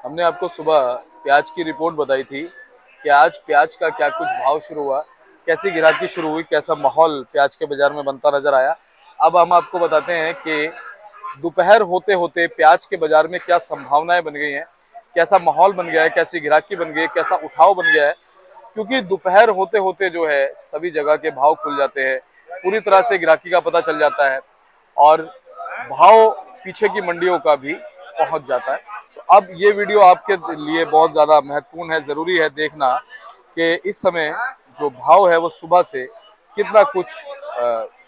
हमने आपको सुबह प्याज की रिपोर्ट बताई थी कि आज प्याज का क्या कुछ भाव शुरू हुआ, कैसी गिराकी शुरू हुई, कैसा माहौल प्याज के बाजार में बनता नजर आया। अब हम आपको बताते हैं कि दोपहर होते होते प्याज के बाजार में क्या संभावनाएं बन गई हैं, कैसा माहौल बन गया है, कैसी गिराकी बन गई है, कैसा उठाव बन गया है। क्योंकि दोपहर होते होते जो है सभी जगह के भाव खुल जाते हैं, पूरी तरह से गिराकी का पता चल जाता है और भाव पीछे की मंडियों का भी पहुंच जाता है। तो अब ये वीडियो आपके लिए बहुत ज्यादा महत्वपूर्ण है, जरूरी है देखना कि इस समय जो भाव है वो सुबह से कितना कुछ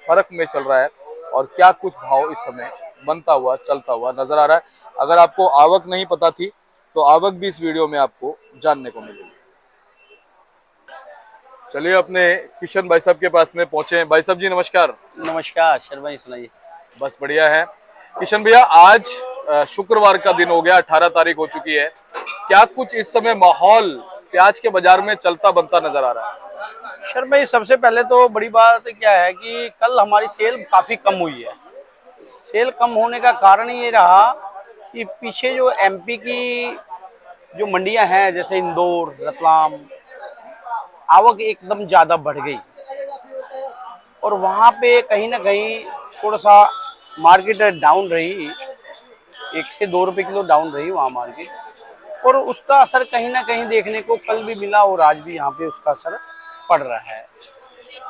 फर्क में चल रहा है और क्या कुछ भाव इस समय बनता हुआ चलता हुआ नजर आ रहा है। अगर आपको आवक नहीं पता थी तो आवक भी इस वीडियो में आपको जानने को मिलेगी। चलिए अपने किशन भाई साहब के पास में पहुंचे हैं। भाई साहब जी नमस्कार। नमस्कार शर्मा जी, सुनाइए। बस बढ़िया है। किशन भैया आज शुक्रवार का दिन हो गया, 18 तारीख हो चुकी है। क्या कुछ इस समय माहौल प्याज के बाजार में चलता बनता नजर आ रहा है? शर्मा जी, सबसे पहले तो बड़ी बात क्या है कि कल हमारी सेल काफी कम हुई है। सेल कम होने का कारण ये रहा कि पीछे जो एमपी की जो मंडियां हैं, जैसे इंदौर, रतलाम, आवक एकदम ज्यादा बढ़ गई और वहां पे कहीं ना कहीं थोड़ा सा मार्केट डाउन रही। 1 से 2 रुपए किलो डाउन रही वहाँ मार्केट, और उसका असर कहीं ना कहीं देखने को कल भी मिला और आज भी यहाँ पे उसका असर पड़ रहा है।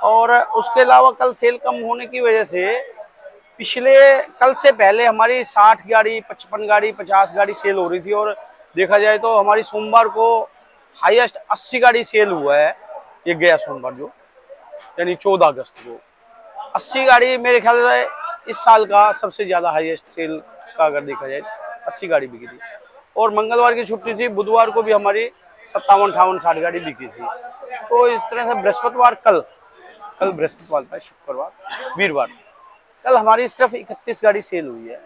और उसके अलावा कल सेल कम होने की वजह से पिछले कल से पहले हमारी 60 गाड़ी, 55 गाड़ी, 50 गाड़ी सेल हो रही थी, और देखा जाए तो हमारी सोमवार को हाईएस्ट 80 गाड़ी सेल हुआ है। ये गया सोमवार जो, यानी 14 अगस्त को 80 गाड़ी मेरे ख्याल से इस साल का सबसे ज्यादा हाईएस्ट सेल का अगर देखा जाए 80 गाड़ी बिकी थी। और मंगलवार की छुट्टी थी, बुधवार को भी हमारी 57, 58, 60 गाड़ी बिकी थी। तो इस तरह से बृहस्पतिवार कल कल बृहस्पतिवार था, शुक्रवार, वीरवार, कल हमारी सिर्फ 31 गाड़ी सेल हुई है।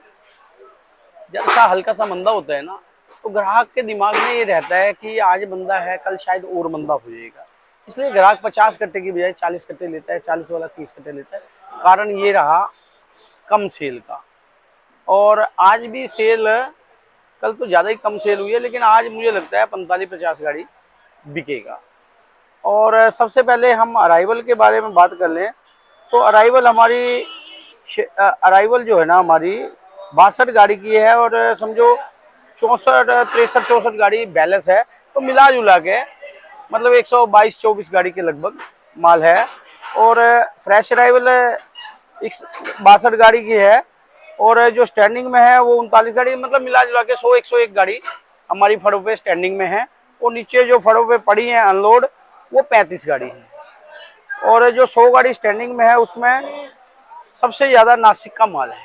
जब सा हल्का सा मंदा होता है ना, तो ग्राहक के दिमाग में ये रहता है कि आज मंदा है, कल शायद और मंदा हो जाएगा। इसलिए ग्राहक 50 कट्टे की बजाय 40 कट्टे लेता है, 40 वाला 30 कट्टे लेता है। कारण ये रहा कम सेल का। और आज भी सेल, कल तो ज़्यादा ही कम सेल हुई है, लेकिन आज मुझे लगता है 45-50 गाड़ी बिकेगा। और सबसे पहले हम अराइवल के बारे में बात कर लें तो अराइवल हमारी अराइवल जो है ना हमारी 62 गाड़ी की है, और समझो 64 63 64 गाड़ी बैलेंस है। तो मिला जुला के मतलब 122-24 गाड़ी के लगभग माल है। और फ्रेश अराइवल 62 गाड़ी की है, और जो स्टैंडिंग में है वो 39 गाड़ी, मतलब मिला जुला के 100-101 गाड़ी हमारी फड़ों पे स्टैंडिंग में है। और नीचे जो फड़ों पे पड़ी है अनलोड, वो 35 गाड़ी है। और जो 100 गाड़ी स्टैंडिंग में है उसमें सबसे ज्यादा नासिक का माल है,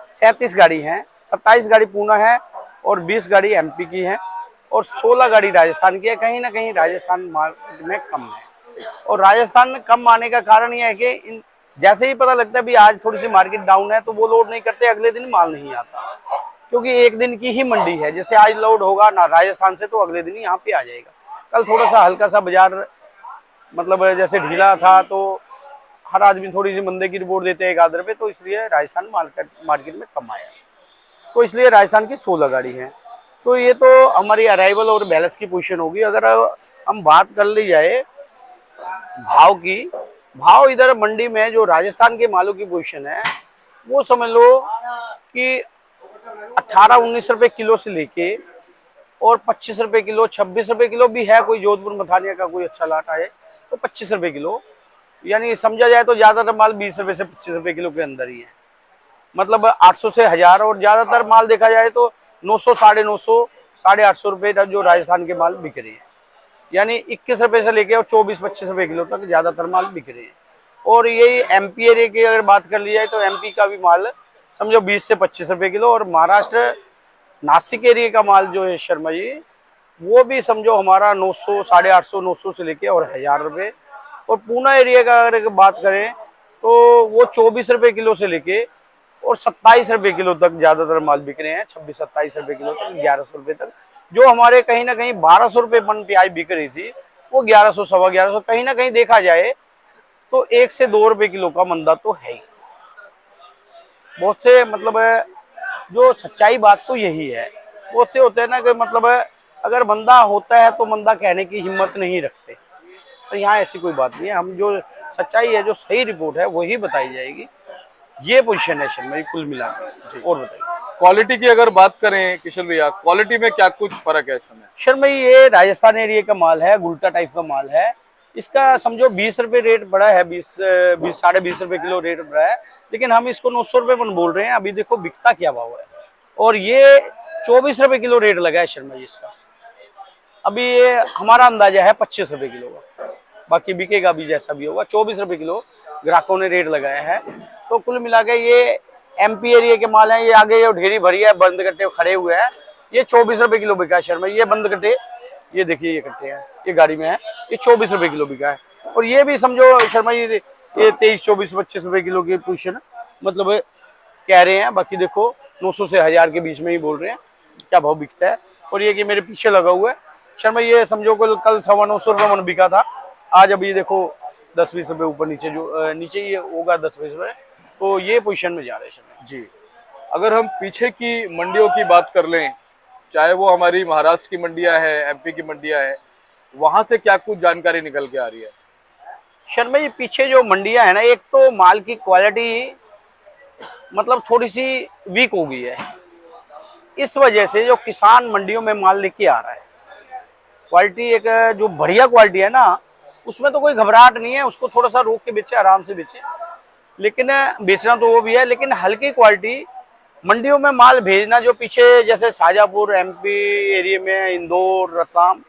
37 गाड़ी है, 27 गाड़ी पूना है, और 20 गाड़ी एमपी की है, और 16 गाड़ी राजस्थान की है। कहीं ना कहीं राजस्थान मार्केट में कम है। और राजस्थान में कम आने का कारण यह है कि इन जैसे ही पता लगता है भी आज थोड़ी सी मार्केट डाउन है, तो वो लोड नहीं करते, अगले दिन माल नहीं आता। क्योंकि एक दिन की ही मंडी है, जैसे आज लोड होगा ना राजस्थान से, तो अगले दिन यहाँ पे आ जाएगा। कल थोड़ा सा हल्का सा बाजार मतलब जैसे ढीला था, तो हर आदमी थोड़ी सी मंदे की रिपोर्ट देते हैं एक आधे पे, तो इसलिए राजस्थान मार्केट में कम आया। तो इसलिए राजस्थान की 16 गाड़ी है। तो ये तो हमारी अराइवल और बैलेंस की पोजीशन होगी। अगर हम बात कर ली जाए भाव की, भाव इधर मंडी में जो राजस्थान के मालों की पोजीशन है, वो समझ लो कि 18-19 रुपए किलो से लेके और 25 रुपए किलो, 26 रुपए किलो भी है। कोई जोधपुर मथानिया का कोई अच्छा लाट आए तो 25 रुपए किलो, यानी समझा जाए तो ज्यादातर माल 20 रुपए से 25 रुपए किलो के अंदर ही है। मतलब 800 से 1000, और ज्यादातर माल देखा जाए तो 900, 950, 850 रुपए तक जो राजस्थान के माल बिक रहे हैं। यानी 21 रुपए से लेके और 24-25 रुपए किलो तक ज्यादातर माल बिक रहे हैं। और यही एमपी एरिया की अगर बात कर ली जाए तो एमपी का भी माल समझो 20 से 25 रुपए किलो, और महाराष्ट्र नासिक एरिया का माल जो है शर्मा जी, वो भी समझो हमारा 900, 850, 900 से लेके और 1000 रुपए। और पूना एरिया का अगर बात करें तो वो 24 रुपए किलो से लेके और 27 रुपए किलो तक ज्यादातर माल बिक रहे हैं। 26-27 रुपए किलो तक, 1100 रुपए तक। जो हमारे कहीं ना कहीं 1200 रुपए मन प्याज बिक रही थी, वो 1100, 1150, कहीं ना कहीं देखा जाए तो 1 से 2 रुपए किलो का मंदा तो है ही। बहुत से मतलब जो सच्चाई बात तो यही है। बहुत से होते हैं ना कि मतलब अगर बंदा होता है तो बंदा कहने की हिम्मत नहीं रखते, तो यहाँ ऐसी कोई बात नहीं है। हम जो सच्चाई है, जो सही रिपोर्ट है वही बताई जाएगी। ये पोजीशन है शर्मा जी कुल मिला के। जी। और बताइए क्वालिटी की अगर बात करें किशन भैया, क्वालिटी में क्या कुछ फर्क है इस समय? शर्मा जी, ये राजस्थान एरिया का माल है, गुल्टा टाइप का माल है। इसका समझो 20 रुपए रेट बढ़ा है, 20 साढ़े 20 रुपए किलो रेट बढ़ा है, लेकिन हम इसको 900 रुपए पर बोल रहे हैं। अभी देखो बिकता क्या भाव है, और ये 24 रुपए किलो रेट लगा है शर्मा जी इसका। अभी ये हमारा अंदाजा है 25 रुपए किलो का, बाकी बिकेगा भी जैसा भी होगा। 24 रुपए किलो ग्राहकों ने रेट लगाया है। तो कुल मिला के ये एमपी एरिया के माल हैं। ये आगे जो ढेरी भरी है, बंद कट्टे खड़े हुए हैं, ये 24 रुपए किलो बिका है शर्मा। ये बंद कट्टे, ये देखिए ये कट्टे हैं, ये गाड़ी में है, ये 24 रुपए किलो बिका है। और ये भी समझो शर्मा जी, ये 23, 24, 25 रुपए किलो की पोजीशन मतलब कह रहे हैं। बाकी देखो 900 से 1000 के बीच में ही बोल रहे हैं क्या भाव बिकता है। और ये कि मेरे पीछे लगा हुआ है शर्मा, ये समझो कल 925 रुपये मन बिका था, आज अभी देखो 10-20 रुपये ऊपर नीचे, जो नीचे ही होगा 10-20 रुपये। तो ये पोजीशन में जा रहे हैं शर्मा जी। अगर हम पीछे की मंडियों की बात कर लें, चाहे वो हमारी महाराष्ट्र की मंडियां है, एमपी की मंडियां है, वहां से क्या कुछ जानकारी निकल के आ रही है? शर्मा जी, पीछे जो मंडियां है ना, एक तो माल की क्वालिटी मतलब थोड़ी सी वीक हो गई है। इस वजह से जो किसान मंडियों में माल लेके आ रहा है, क्वालिटी एक जो बढ़िया क्वालिटी है ना, उसमें तो कोई घबराहट नहीं है, उसको थोड़ा सा रोक के बेचे, आराम से बेचे। लेकिन बेचना तो वो भी है, लेकिन हल्की क्वालिटी मंडियों में माल भेजना, जो पीछे जैसे शाजापुर एमपी एरिया में, इंदौर, रतलाम,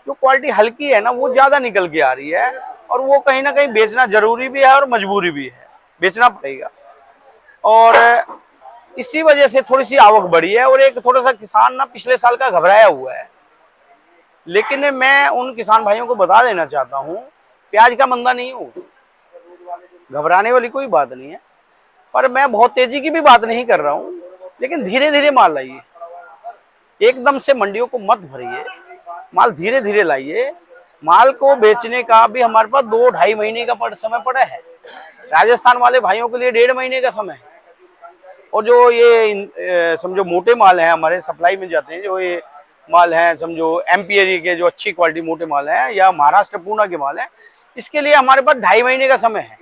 जो क्वालिटी हल्की है ना, वो ज़्यादा निकल के आ रही है। और वो कहीं ना कहीं बेचना जरूरी भी है और मजबूरी भी है, बेचना पड़ेगा। और इसी वजह से थोड़ी सी आवक बढ़ी है। और एक थोड़ा सा किसान ना पिछले साल का घबराया हुआ है। लेकिन मैं उन किसान भाइयों को बता देना चाहता हूँ, प्याज का मंदा नहीं हो, घबराने वाली कोई बात नहीं है। पर मैं बहुत तेजी की भी बात नहीं कर रहा हूँ, लेकिन धीरे धीरे माल लाइए, एकदम से मंडियों को मत भरिए, माल धीरे धीरे लाइए। माल को बेचने का भी हमारे पास 2-2.5 महीने का समय पड़ा है। राजस्थान वाले भाइयों के लिए 1.5 महीने का समय है। और जो ये समझो मोटे माल हैं, हमारे सप्लाई में जाते हैं, जो ये माल हैं समझो एमपी एरिया के, जो अच्छी क्वालिटी मोटे माल हैं, या महाराष्ट्र पूना के माल हैं, इसके लिए हमारे पास 2.5 महीने का समय है।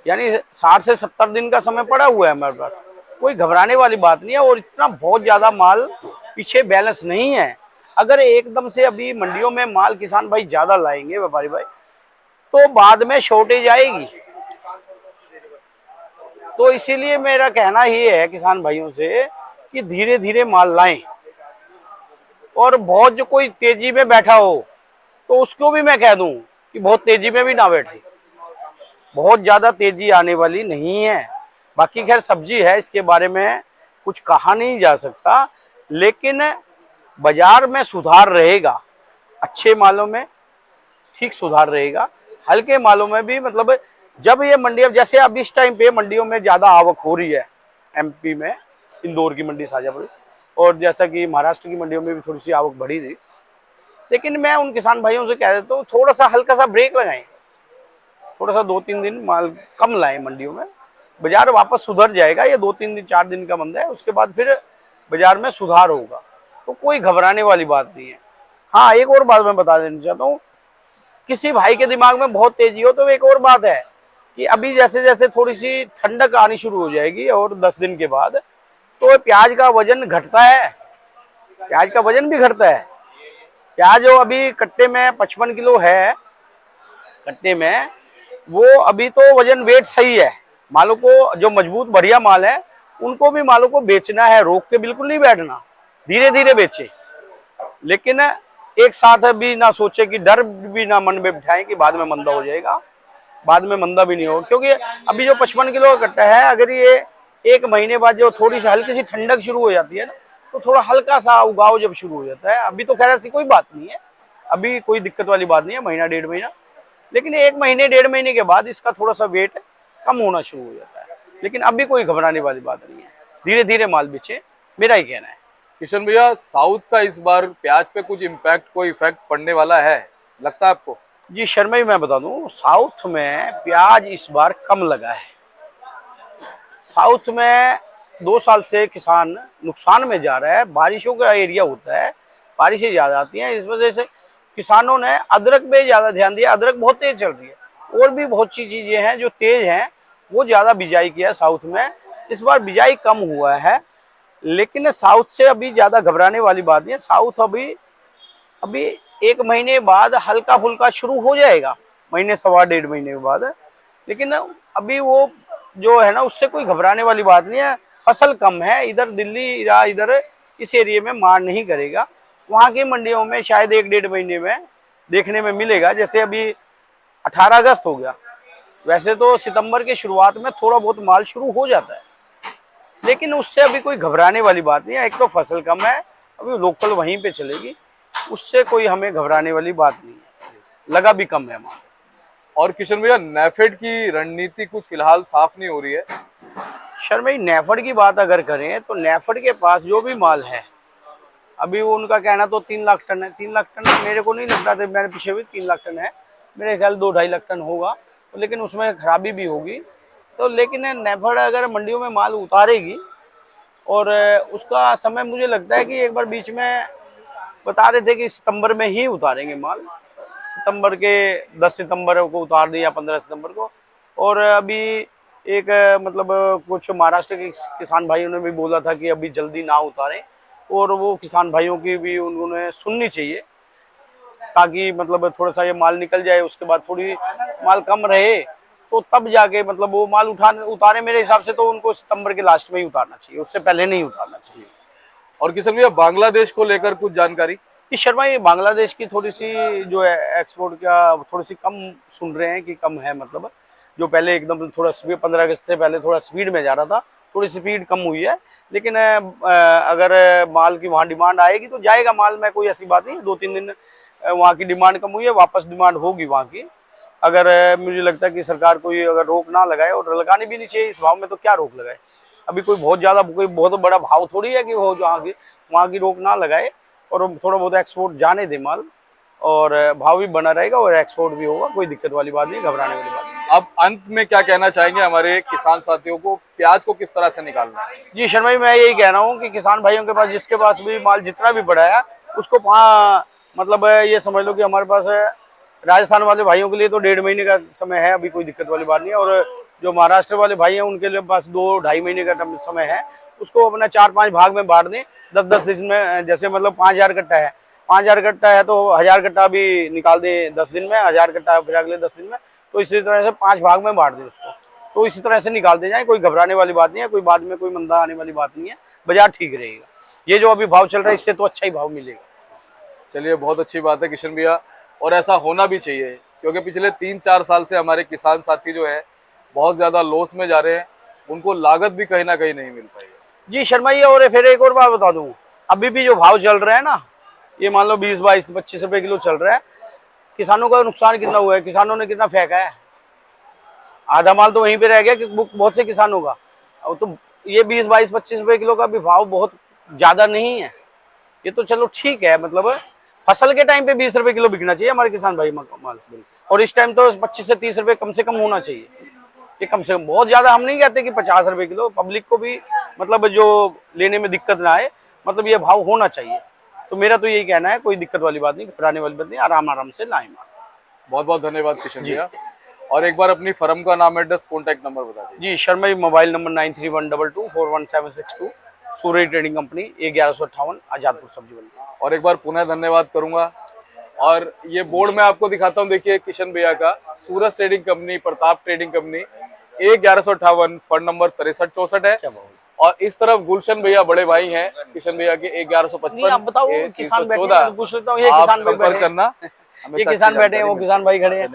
यानी 60 से 70 दिन का समय पड़ा हुआ है हमारे पास। कोई घबराने वाली बात नहीं है। और इतना बहुत ज्यादा माल पीछे बैलेंस नहीं है। अगर एकदम से अभी मंडियों में माल किसान भाई ज्यादा लाएंगे, व्यापारी भाई, तो बाद में शॉर्टेज आएगी। तो इसीलिए मेरा कहना ये है किसान भाइयों से कि धीरे धीरे माल लाएं। और बहुत जो कोई तेजी में बैठा हो, तो उसको भी मैं कह दूं कि बहुत तेजी में भी ना बैठे, बहुत ज्यादा तेजी आने वाली नहीं है। बाकी खैर सब्जी है, इसके बारे में कुछ कहा नहीं जा सकता, लेकिन बाजार में सुधार रहेगा। अच्छे मालों में ठीक सुधार रहेगा, हल्के मालों में भी। मतलब जब ये मंडियां, जैसे अब इस टाइम पे मंडियों में ज्यादा आवक हो रही है, एमपी में इंदौर की मंडी, शाजापुर, और जैसा कि महाराष्ट्र की मंडियों में भी थोड़ी सी आवक बढ़ी थी। लेकिन मैं उन किसान भाइयों से कह देता हूँ, थोड़ा सा हल्का सा ब्रेक लगाएं, थोड़ा सा 2-3 दिन माल कम लाएं मंडियों में, बाजार वापस सुधर जाएगा। ये 2-3 दिन 4 दिन का बंद है, उसके बाद फिर बाजार में सुधार होगा। तो कोई घबराने वाली बात नहीं है। हाँ, एक और बात मैं बता देना चाहता हूँ, किसी भाई के दिमाग में बहुत तेजी हो तो एक और बात है कि अभी जैसे जैसे थोड़ी सी ठंडक आनी शुरू हो जाएगी, और 10 दिन के बाद, तो प्याज का वजन घटता है, प्याज का वजन भी घटता है। प्याज जो अभी कट्टे में 55 किलो है, कट्टे में, वो अभी तो वजन वेट सही है। मालों को जो मजबूत बढ़िया माल है, उनको भी मालों को बेचना है, रोक के बिल्कुल नहीं बैठना, धीरे धीरे बेचे। लेकिन एक साथ भी ना सोचे कि डर भी ना मन में बिठाएं कि बाद में मंदा हो जाएगा, बाद में मंदा भी नहीं होगा। क्योंकि अभी जो 55 किलो का कट्टा है, अगर ये 1 महीने बाद जो थोड़ी सी हल्की सी ठंडक शुरू हो जाती है ना, तो थोड़ा हल्का सा उगाव जब शुरू हो जाता है, अभी तो खैर ऐसी कोई बात नहीं है, अभी कोई दिक्कत वाली बात नहीं है, महीना 1.5 महीना। लेकिन 1 महीने 1.5 महीने के बाद इसका थोड़ा सा वेट कम होना शुरू हो जाता है। लेकिन अभी कोई घबराने वाली बात नहीं है, धीरे धीरे माल बेचे, मेरा ही कहना है। किशन भैया, साउथ का इस बार प्याज पे कुछ इम्पैक्ट, कोई इफेक्ट पड़ने वाला है, लगता है आपको? जी शर्मा जी, मैं बता दूं, साउथ में प्याज इस बार कम लगा है। साउथ में 2 साल से किसान नुकसान में जा रहा है। बारिशों का एरिया होता है, बारिशें ज़्यादा आती हैं, इस वजह से किसानों ने अदरक पे ज़्यादा ध्यान दिया। अदरक बहुत तेज चल रही है और भी बहुत सी चीज़ें हैं जो तेज हैं, वो ज़्यादा बिजाई किया है साउथ में। इस बार बिजाई कम हुआ है, लेकिन साउथ से अभी ज़्यादा घबराने वाली बात नहीं है। साउथ अभी अभी 1 महीने बाद हल्का फुल्का शुरू हो जाएगा, महीने सवा 1.5 महीने के बाद। लेकिन अभी वो जो है ना, उससे कोई घबराने वाली बात नहीं है। फसल कम है इधर, दिल्ली या इधर इस एरिया में मार नहीं करेगा। वहाँ की मंडियों में शायद 1-1.5 महीने में देखने में मिलेगा। जैसे अभी 18 अगस्त हो गया, वैसे तो सितंबर के शुरुआत में थोड़ा बहुत माल शुरू हो जाता है, लेकिन उससे अभी कोई घबराने वाली बात नहीं है। एक तो फसल कम है, अभी लोकल वहीं पे चलेगी, उससे कोई हमें घबराने वाली बात नहीं है। लगा भी कम है माल। और किशन भैया, नेफेड की रणनीति कुछ फिलहाल साफ नहीं हो रही है। शर्मा जी, नेफेड की बात अगर करें तो नेफेड के पास जो भी माल है, अभी वो उनका कहना तो 3 लाख टन है। 3 लाख टन मेरे को नहीं लगता था, मैंने पीछे भी 3 लाख टन है, मेरे ख्याल 2-2.5 लाख टन होगा, तो लेकिन उसमें खराबी भी होगी। तो लेकिन नेफेड अगर मंडियों में माल उतारेगी, और उसका समय मुझे लगता है कि एक बार बीच में बता रहे थे कि सितंबर में ही उतारेंगे माल। सितंबर के 10 सितंबर को उतार दिया, 15 सितंबर को। और अभी एक मतलब कुछ महाराष्ट्र के किसान भाइयों ने भी बोला था कि अभी जल्दी ना उतारें, और वो किसान भाइयों की भी उन्होंने सुननी चाहिए, ताकि मतलब थोड़ा सा ये माल निकल जाए, उसके बाद थोड़ी माल कम रहे, तो तब जाके मतलब वो माल उतारे। मेरे हिसाब से तो उनको सितंबर के लास्ट में ही उतारना चाहिए, उससे पहले नहीं उतारना चाहिए। और किशन भैया, बांग्लादेश को लेकर कुछ जानकारी। इस शर्मा, ये बांग्लादेश की थोड़ी सी जो है एक्सपोर्ट का थोड़ी सी कम सुन रहे हैं कि कम है। मतलब जो पहले एकदम थोड़ा स्पीड, 15 अगस्त से पहले थोड़ा स्पीड में जा रहा था, थोड़ी स्पीड कम हुई है। लेकिन अगर माल की वहाँ डिमांड आएगी तो जाएगा माल में, कोई ऐसी बात नहीं। 2-3 दिन वहाँ की डिमांड कम हुई है, वापस डिमांड होगी वहाँ की। अगर मुझे लगता है कि सरकार कोई अगर रोक ना लगाए, और लगानी भी नहीं चाहिए इस भाव में, तो क्या रोक लगाए। अभी कोई बहुत ज़्यादा, कोई बहुत बड़ा भाव थोड़ी है कि वो वहाँ की रोक ना लगाए, और थोड़ा बहुत एक्सपोर्ट जाने दे माल, और भाव भी बना रहेगा और एक्सपोर्ट भी होगा। कोई दिक्कत वाली बात नहीं, घबराने वाली बात नहीं। अब अंत में क्या कहना चाहेंगे हमारे किसान साथियों को, प्याज को किस तरह से निकालना है? जी शर्मा जी, मैं यही कह रहा हूँ कि किसान भाइयों के पास, जिसके पास भी माल जितना भी पड़ा है, उसको मतलब ये समझ लो कि हमारे पास राजस्थान वाले भाइयों के लिए तो 1.5 महीने का समय है, अभी कोई दिक्कत वाली बात नहीं है। और जो महाराष्ट्र वाले भाई हैं, उनके लिए पास 2-2.5 महीने का समय है। उसको अपना 4-5 भाग में बांट दें, 10-10 दिन में। जैसे मतलब 5,000 कट्टा है, 5,000 कट्टा है तो 1,000 कट्टा भी निकाल दें 10 दिन में, 1,000 कट्टा फिर अगले 10 दिन में। तो इसी तरह से 5 भाग में बांट दें उसको, तो इसी तरह से निकाल दे जाए। कोई घबराने वाली बात नहीं है, कोई बाद में कोई मंदा आने वाली बात नहीं है। बाजार ठीक रहेगा। ये जो अभी भाव चल रहा है, इससे तो अच्छा ही भाव मिलेगा। चलिए, बहुत अच्छी बात है किशन भैया, और ऐसा होना भी चाहिए, क्योंकि पिछले 3-4 साल से हमारे किसान साथी जो है बहुत ज्यादा लॉस में जा रहे हैं, उनको लागत भी कहीं ना कहीं नहीं मिल पाई है। जी शर्मा जी, और फिर एक और बात बता दूं, अभी भी जो भाव चल रहा है ना, ये मान लो 20, 22, 25 रुपए किलो चल रहा है। किसानों का नुकसान कितना हुआ है, किसानों ने कितना फेंका है। आधा माल तो वहीं पे रह गया कि बहुत से किसानों का। अब तो ये 20, 22, 25 रुपए किलो का भी भाव बहुत ज्यादा नहीं है। ये तो चलो ठीक है, मतलब फसल के टाइम पे 20 रुपए किलो बिकना चाहिए हमारे किसान भाई माल, और इस टाइम तो 25 से 30 रुपए कम से कम होना चाहिए। ये कम से कम, बहुत ज्यादा हम नहीं कहते कि 50 रुपए किलो, पब्लिक को भी मतलब जो लेने में दिक्कत ना आए, मतलब ये भाव होना चाहिए। तो मेरा तो यही कहना है, कोई दिक्कत वाली बात नहीं, घबराने वाली बात नहीं, आराम आराम से लाएं माल। बहुत बहुत धन्यवाद किशन भैया। और एक बार अपनी फर्म का नाम, एड्रेस, कॉन्टैक्ट नंबर बता दीजिए। जी शर्मा जी, मोबाइल नंबर 9312241762, सूर्य ट्रेडिंग कंपनी, A1158, आजादपुर सब्जी मंडी। और एक बार पुनः धन्यवाद करूंगा। और ये बोर्ड मैं आपको दिखाता हूं, देखिए किशन भैया का, Suraj trading company, Pratap trading company, A1158, fund number 6364 है। और इस तरफ गुलशन भैया बड़े भाई हैं किशन भैया के, A1155, आप बताओ, किसान बैठे हैं, 314। पूछ लेता हूँ, ये आप किसान संपर्क करना। ये किसान बैठे हैं, वो किसान भाई खड़े हैं।